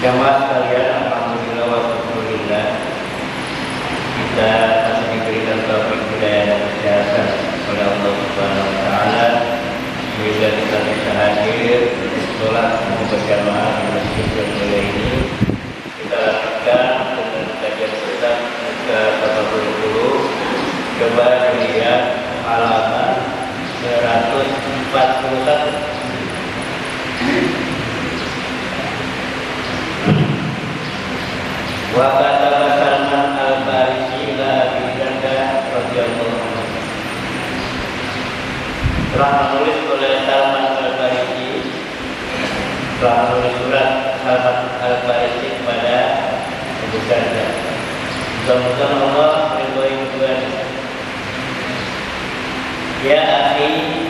Jamaah sekalian, alhamdulillah wa syukurillah, kita masih diberikan taufik hidayah dan kesehatan oleh Allah Subhanahu wa taala sehingga kita bisa hadir sholat berjamaah di masjid yang mulia ini. Kita lanjutkan dengan kajian kita ke 80. Coba dilihat halaman 141. Wa kataba Salman al-Farisi ila Abi Darda radhiyallahu anhu. Telah menulis oleh Salman al-Farisi, telah menulis surat Salman al-Farisi kepada Abu Darda. Mudah-mudahan Allah meridhai keduanya. Ya akhi,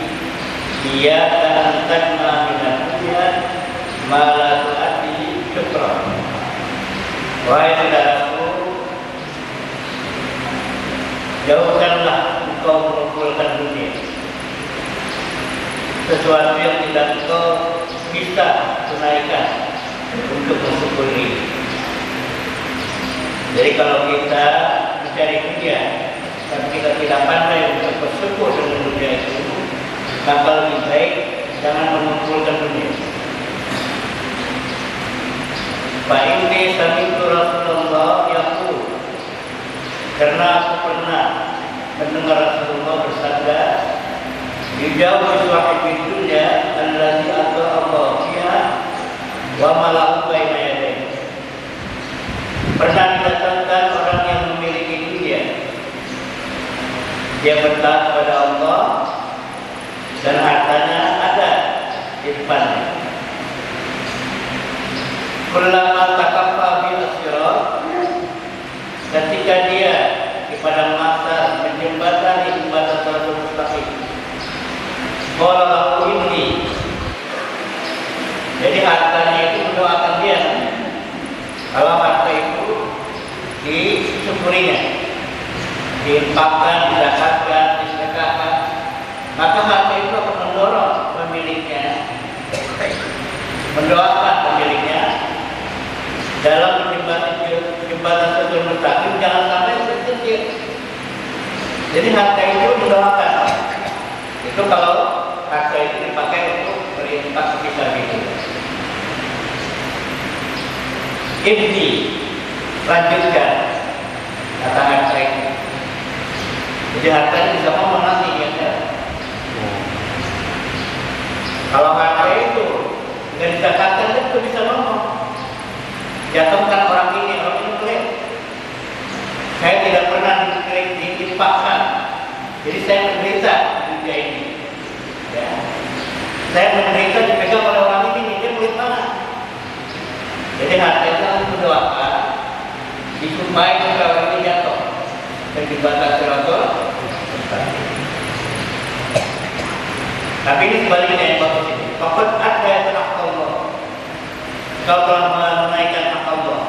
iyyaka an tajma' min ad-dunya ma la tu'addi syukran. Wahai saudaraku, jauhkanlah engkau mengumpulkan dunia sesuatu yang tidak engkau bisa tunaikan untuk mensyukuri. Jadi kalau kita mencari dunia dan kita tidak pandai untuk bersyukur dengan dunia itu, maka lebih baik jangan mengumpulkan dunia. Fa inni sami'tu Rasulullah yaqul, karena aku pernah mendengar Rasulullah bersabda, "Yujawwi sahibi dunya allazi ata Allah fiha wa malahu baina yadayhi." Pernah didatangkan orang yang memiliki dunia, dia bertaat kepada Allah dan hartanya ada di depannya. Kullama takaffa bil sirat, ketika dia di padang mahsyar menjembatani jembatan siratal mustaqim, qala lahu inni, jadi hartanya itu mendoakan dia. Kalau harta itu disyukurinya, diinfakkan, dizakatkan, disedekahkan, maka harta itu akan mendorong pemiliknya, mendoakan pemiliknya dalam jembatan siratal mustaqim, jangan sampai terkecil. Jadi harta itu mendoakan. Itu kalau harta itu dipakai untuk berinfak fisabilillah. Ibni, lanjutkan kata harta itu. Jadi harta itu bisa ngomong nanti ya. Kalau harta itu nggak dizakatkan, itu bisa ngomong. Jatuhkan orang ini klaim, saya tidak pernah diinfakkan, jadi saya menderita di dunia ini. Ya. Saya menderita dipegang oleh orang ini, dia murid mana? Jadi hartanya mendoakan supaya orang ini jatuh dan dibatas siratal mustaqim. Tapi ini sebaliknya yang bagus ini. Faqad ada Allah. Kau telah menunaikan hak Allah.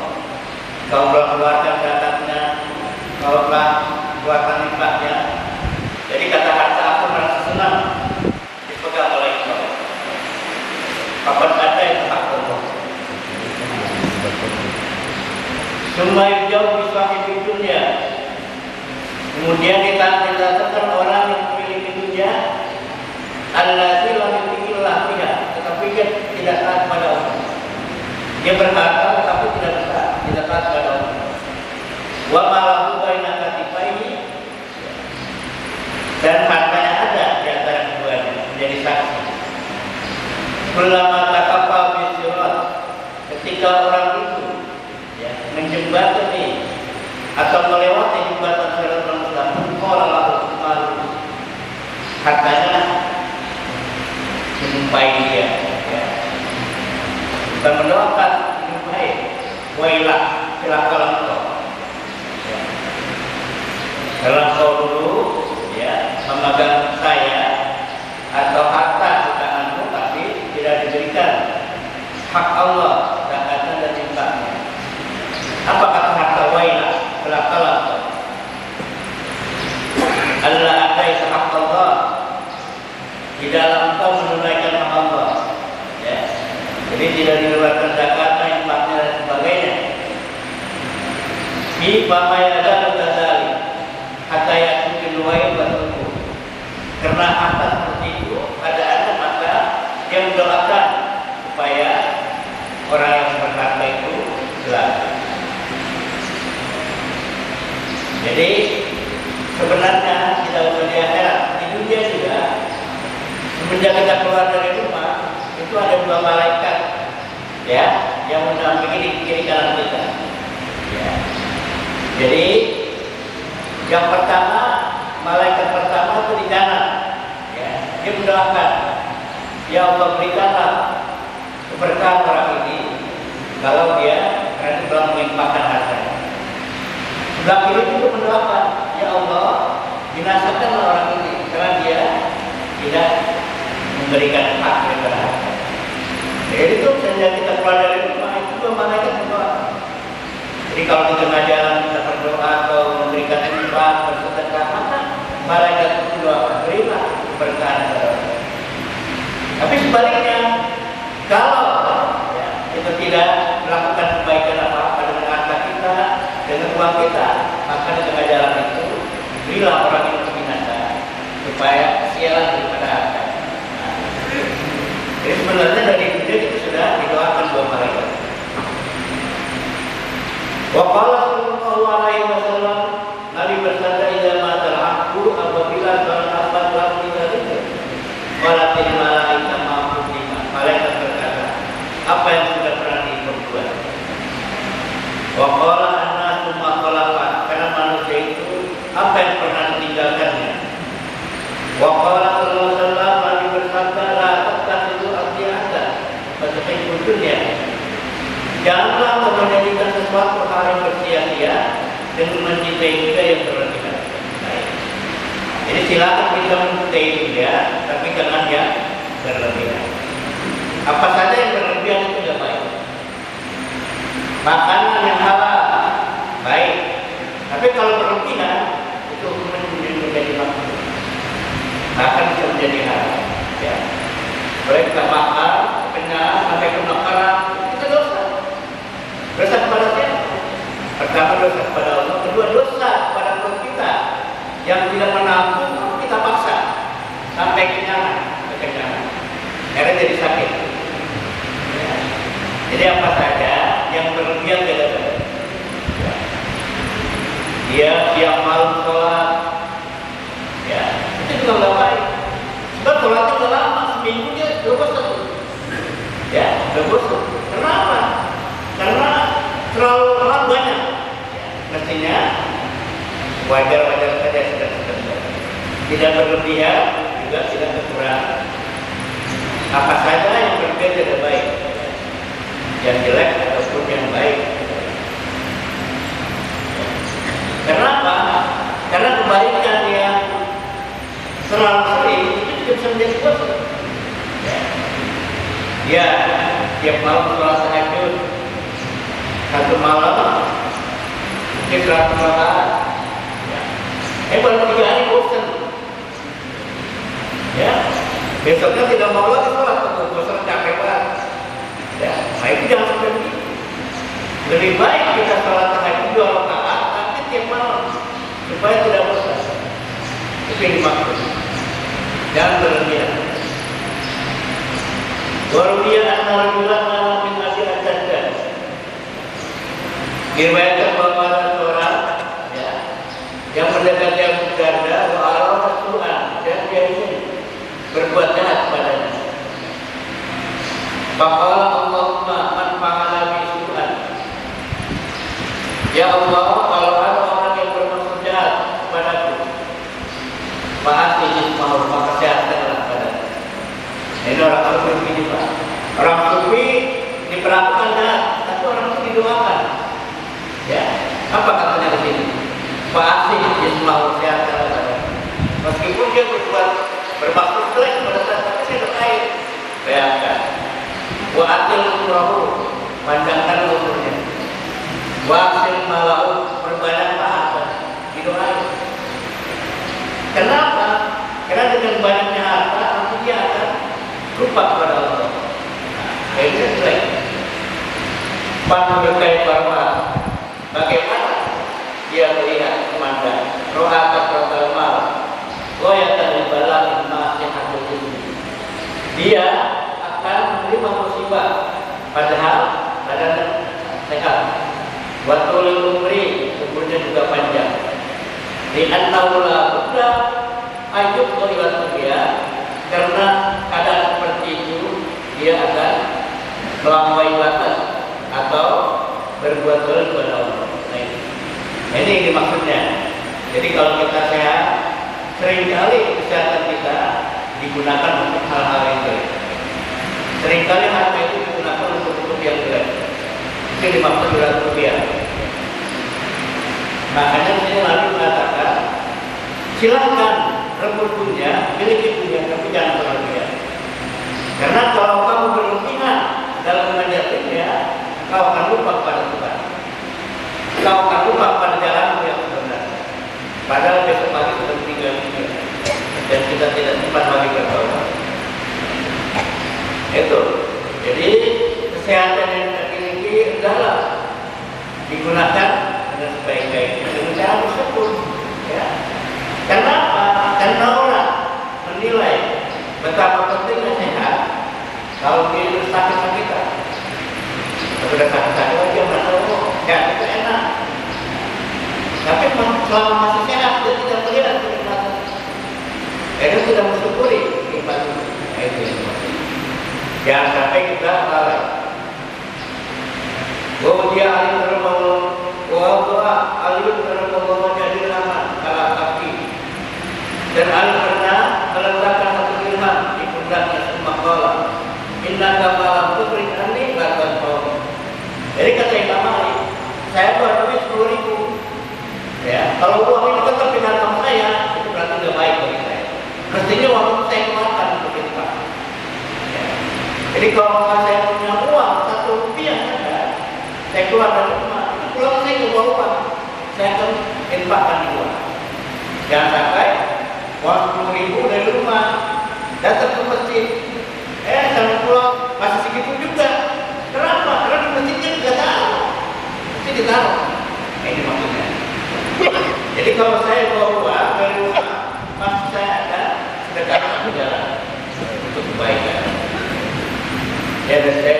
Kau telah mengeluarkan zakatnya, kau telah mengeluarkan infaknya. Jadi kata harta aku merasa senang dipegang oleh engkau. Kapan ada itu hak Allah. Semua jauh bisa di dunia. Kemudian didatangkan orang yang memiliki dunia, allazi lam yu'illah biha, tetapi dia tidak taat pada Allah. Dia berharta tetapi tidak taat pada Allah. Wa malahu baina katifaihi, dan hartanya ada di antara keduanya menjadi saksi. Kullama takaffa bi sirat, ketika orang itu menjembatani atau melewati jembatan siratal mustaqim, qala lahu malu, hartanya menjumpai dia. Dan mendoakan hidup baik. Wailah, silakan engkau. Ya. Kalau engkau dulu memegang saya atau harta di tanganmu, tapi tidak diberikan hak Allah dan mengeluarkan zakatnya, infaknya dan sebagainya. Di pamayada tadali hatta yakin luai bertumbuh. Karena atas seperti itu keadaannya, maka dia mendoakan supaya orang yang berharta itu selamat. Jadi sebenarnya kita udah di akhirat, di dunia juga semenjak kita keluar dari rumah itu ada dua malaikat ya yang mendampingi di kiri kanan kita. Ya. Jadi yang pertama, malaikat pertama itu di kanan, ya, dia mendoakan, ya Allah berikanlah keberkahan orang ini kalau dia nanti telah menginfakkan hartanya. Sebelah kiri itu mendoakan, ya Allah binasakanlah orang ini karena dia tidak memberikan hak kepada harta. Jadi itu sejak kita keluar dari rumah itu dua malaikat berdoa. Jadi kalau di tengah jalan kita berdoa atau memberikan infak, bersedekah, maka malaikat itu berdoa, berilah keberkahan kepada orang. Tapi sebaliknya, kalau ya, kita tidak melakukan kebaikan apa-apa dengan harta kita, dengan uang kita, maka di tengah jalan itu berilah orang itu binasa supaya kesialan daripada harta. Jadi sebenarnya dari dunia itu sudah didoakan dua malaikat. Wa qala sallallahu alaihi wasallam, Nabi bersabda, idza matal abdu apabila seorang hamba telah meninggal dunia, qalatil malaika ma qudima. Malaikat berkata, apa yang sudah pernah diperbuat. Wa qala annasu ma khalaqa, karena manusia itu apa yang pernah ditinggalkannya. Wa qala sallallahu alaihi wasallam, Nabi bersabda, la tattakhidhu abdi'atan fatuhibbud dunya. Janganlah menjadikan sesuatu hal yang bersia-sia dengan mencintai dunia yang berlebihan. Jadi silakan kita mencintai dunia, tapi jangan yang berlebihan. Apa saja yang berlebihan itu tidak baik. Makanan yang halal baik, tapi kalau berlebihan itu menjadi makruh. Bahkan bisa menjadi haram. Ya. Boleh kita makan, kenyang, sampai kebakaran, itu dosa. Dosa kepada siapa? Pertama dosa kepada Allah, kedua dosa kepada perut kita yang tidak menampung, kita paksa sampai kekenyangan. Akhirnya jadi sakit. Ya. Jadi apa saja yang berlebihan tidak baik. Dia malam sholat, ya itu juga nggak baik. Sebab sholatnya udah lama, seminggu dia udah bosan. Ya, udah bosan. Kenapa? Karena terlalu banyak. Ya, mestinya wajar-wajar saja sedang-sedang. Tidak berlebihan, juga tidak kekurangan. Apa saja yang berbeda tidak baik, yang jelek ataupun yang baik. Kenapa? Karena kebaikan yang terlalu sering itu juga bisa menjadi bosan. Ya, tiap malam sholat tahajud, satu malam mungkin 100 rakaat. Baru 3 hari bosan. Ya, besoknya tidak mau lagi sholat, bosan capek banget. Ya, nah itu jangan sampai begitu. Lebih baik kita sholat tahajud 2 rakaat, tapi tiap malam supaya tidak bosan. Itu yang dimaksud. Jangan berlebihan. Warubiyan antara bulan malam min masih ajadan. Diriwayatkan bahwa ada seorang ya, yang mendekati Abu Darda wa arada su'an, dan dia ingin berbuat jahat kepadanya. Faqala Allahumma man fa'ala bi su'an. Ya Allah, kalau ada orang yang bermaksud jahat kepadaku, ma'ati ismahu, maka jahatkanlah kepadanya. Ini orang sufi begini Pak. Orang sufi diperlakukan jahat, tapi orang itu didoakan. Ya, apa katanya di sini? Ma'ati ismahu, jahatkanlah kepadanya. Meskipun dia bermaksud jelek kepada saya, tapi saya terkait. Bayangkan. Wa atil umrahu, panjangkan umurnya. Wa asil malau, perbanyak pahala. Didoain. Kenapa? Karena dengan banyaknya harta, nanti dia akan lupa kepada Allah. Nah, ini jelek. Pandukai Parma, bagaimana dia melihat memandang roha katrotal mal, goyatan bala nasihatul ilmi. Dia akan menerima musibah, padahal badan sehat. Watul umri, umurnya juga panjang. Di annaula buddha ayub qoliwat dia, karena keadaan seperti itu dia akan melampaui batas atau berbuat dolim kepada Allah. Nah, ini maksudnya. Jadi kalau kita sehat, seringkali kesehatan kita digunakan untuk hal-hal yang jelek. Seringkali harta itu digunakan untuk yang jelek. Itu dimaksud dengan rupiah. Makanya saya lalu mengatakan, silakan rebut dunia, miliki dunia, tapi jangan berlebihan. Karena kalau kamu berlebihan dalam mengejar dunia, kau akan lupa pada Tuhan. Kau akan lupa pada jalan yang benar. Padahal besok pagi sudah meninggal dunia dan kita tidak sempat lagi bertobat. Itu. Jadi kesehatan yang kita miliki adalah digunakan dengan sebaik-baiknya dengan cara bersyukur. Ya. Karena apa? Karena orang menilai betapa pentingnya sehat kalau dia sakit-sakitan. Sudah sakit-sakit lagi yang merasa ya itu enak. Tapi selama masih sehat dia tidak melihat kenikmatan. Dia sudah mensyukuri nikmat itu. Itu yang maksudnya. Jangan sampai kita lalai. Bahwa dia alim terlalu, doa alim terlalu jadi aman kalau kaki. Dan alim pernah meletakkan satu ilham di pundaknya semua kolam. Inna kamalam tukrik ani bahkan kau. Jadi kata Imam Ali, saya baru duit 10.000. Ya, kalau uang ini tetap di kantong saya, itu berarti tidak baik bagi saya. Mestinya uang itu saya keluarkan untuk infak. Ya. Jadi kalau saya punya uang 1 rupiah saja, saya keluar dari rumah, itu pulang saya ke bawah uang, saya akan infakkan di luar. Jangan sampai uang 10.000 dari rumah datang ke masjid, sampai pulang masih segitu juga. Kenapa? Karena di masjidnya tidak tahu, mesti ditaruh. Ini maksudnya. Jadi kalau saya bawa uang dari rumah, pasti saya akan sedekahkan jalan untuk kebaikan. Ya, dan saya